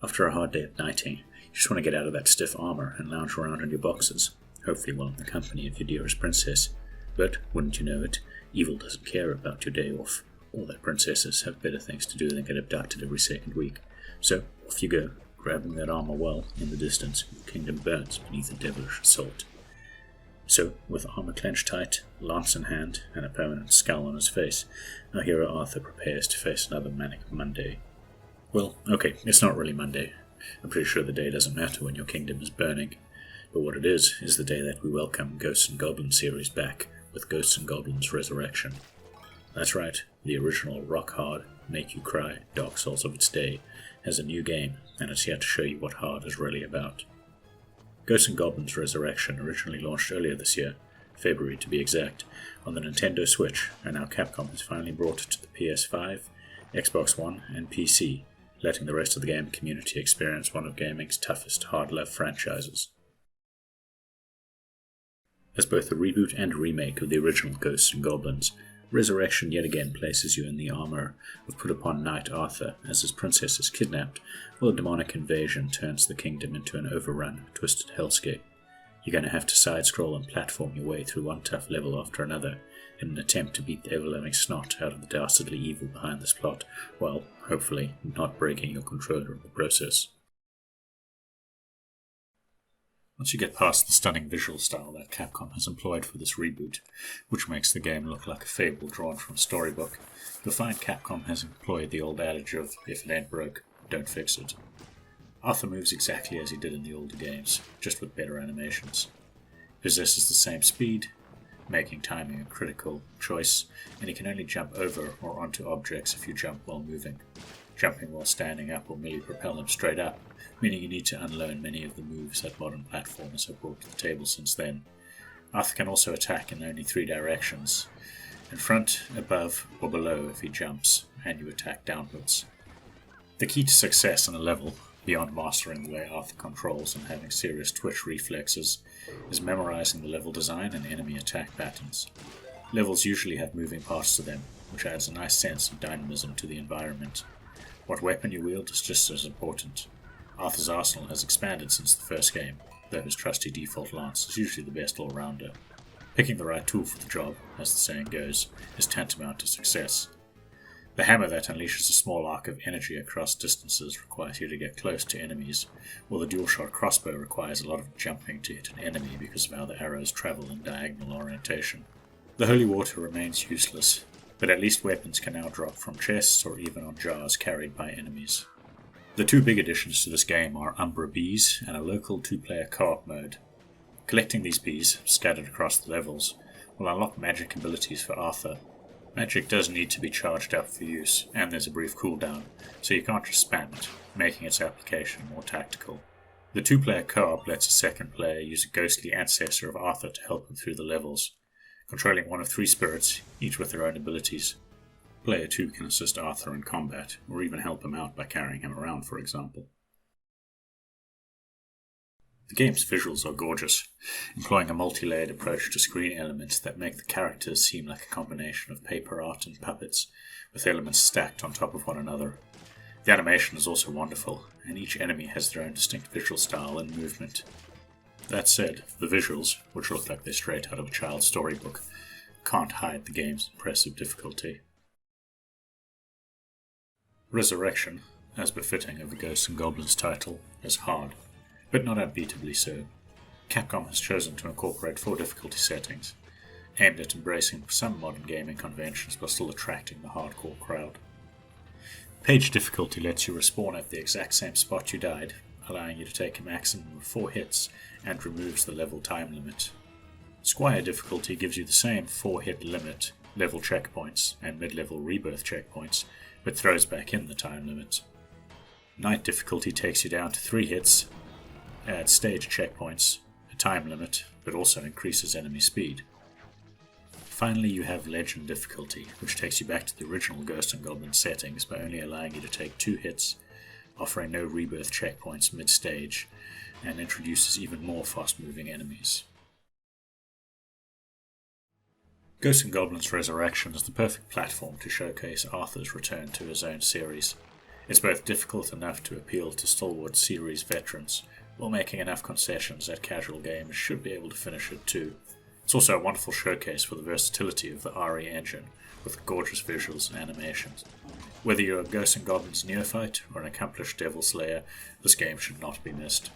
After a hard day of knighting, you just want to get out of that stiff armor and lounge around in your boxes, hopefully while in the company of your dearest princess. But, wouldn't you know it, evil doesn't care about your day off, or that princesses have better things to do than get abducted every second week. So, off you go, grabbing that armor while, in the distance, your kingdom burns beneath a devilish assault. So, with armor clenched tight, lance in hand, and a permanent scowl on his face, our hero Arthur prepares to face another manic Monday. Well, okay, it's not really Monday. I'm pretty sure the day doesn't matter when your kingdom is burning. But what it is the day that we welcome Ghosts and Goblins series back with Ghosts and Goblins Resurrection. That's right, the original rock-hard, make-you-cry Dark Souls of its day has a new game, and it's here to show you what hard is really about. Ghosts and Goblins Resurrection originally launched earlier this year, February to be exact, on the Nintendo Switch, and now Capcom has finally brought it to the PS5, Xbox One, and PC, letting the rest of the game community experience one of gaming's toughest hard-love franchises. As both a reboot and remake of the original Ghosts and Goblins, Resurrection yet again places you in the armor of put-upon Knight Arthur as his princess is kidnapped, while a demonic invasion turns the kingdom into an overrun, twisted hellscape. You're going to have to side-scroll and platform your way through one tough level after another in an attempt to beat the ever-loving snot out of the dastardly evil behind this plot, while, hopefully, not breaking your controller in the process. Once you get past the stunning visual style that Capcom has employed for this reboot, which makes the game look like a fable drawn from a storybook, you'll find Capcom has employed the old adage of, if it ain't broke, don't fix it. Arthur moves exactly as he did in the older games, just with better animations. He possesses the same speed, making timing a critical choice, and he can only jump over or onto objects if you jump while moving. Jumping while standing up will merely propel him straight up, meaning you need to unlearn many of the moves that modern platformers have brought to the table since then. Arthur can also attack in only 3 directions, in front, above, or below if he jumps, and you attack downwards. The key to success in a level, beyond mastering the way Arthur controls and having serious twitch reflexes, is memorizing the level design and enemy attack patterns. Levels usually have moving parts to them, which adds a nice sense of dynamism to the environment. What weapon you wield is just as important. Arthur's arsenal has expanded since the first game, though his trusty default lance is usually the best all-rounder. Picking the right tool for the job, as the saying goes, is tantamount to success. The hammer that unleashes a small arc of energy across distances requires you to get close to enemies, while the dual-shot crossbow requires a lot of jumping to hit an enemy because of how the arrows travel in diagonal orientation. The holy water remains useless, but at least weapons can now drop from chests or even on jars carried by enemies. The 2 big additions to this game are Umbra Bees and a local 2-player co-op mode. Collecting these bees, scattered across the levels, will unlock magic abilities for Arthur. Magic does need to be charged up for use, and there's a brief cooldown, so you can't just spam it, making its application more tactical. The 2-player co-op lets a second player use a ghostly ancestor of Arthur to help him through the levels, controlling one of 3 spirits, each with their own abilities. Player 2 can assist Arthur in combat, or even help him out by carrying him around, for example. The game's visuals are gorgeous, employing a multi-layered approach to screen elements that make the characters seem like a combination of paper art and puppets, with elements stacked on top of one another. The animation is also wonderful, and each enemy has their own distinct visual style and movement. That said, the visuals, which look like they're straight out of a child's storybook, can't hide the game's impressive difficulty. Resurrection, as befitting of the Ghosts and Goblins title, is hard, but not unbeatably so. Capcom has chosen to incorporate 4 difficulty settings, aimed at embracing some modern gaming conventions but still attracting the hardcore crowd. Page difficulty lets you respawn at the exact same spot you died, allowing you to take a maximum of 4 hits and removes the level time limit. Squire difficulty gives you the same 4-hit limit, level checkpoints, and mid-level rebirth checkpoints, but throws back in the time limit. Knight difficulty takes you down to 3 hits, adds stage checkpoints, a time limit, but also increases enemy speed. Finally, you have Legend difficulty, which takes you back to the original Ghost and Goblin settings by only allowing you to take 2 hits, offering no rebirth checkpoints mid-stage, and introduces even more fast-moving enemies. Ghosts and Goblins Resurrection is the perfect platform to showcase Arthur's return to his own series. It's both difficult enough to appeal to stalwart series veterans, while making enough concessions that casual gamers should be able to finish it too. It's also a wonderful showcase for the versatility of the RE engine, with gorgeous visuals and animations. Whether you're a Ghosts and Goblins neophyte or an accomplished Devil Slayer, this game should not be missed.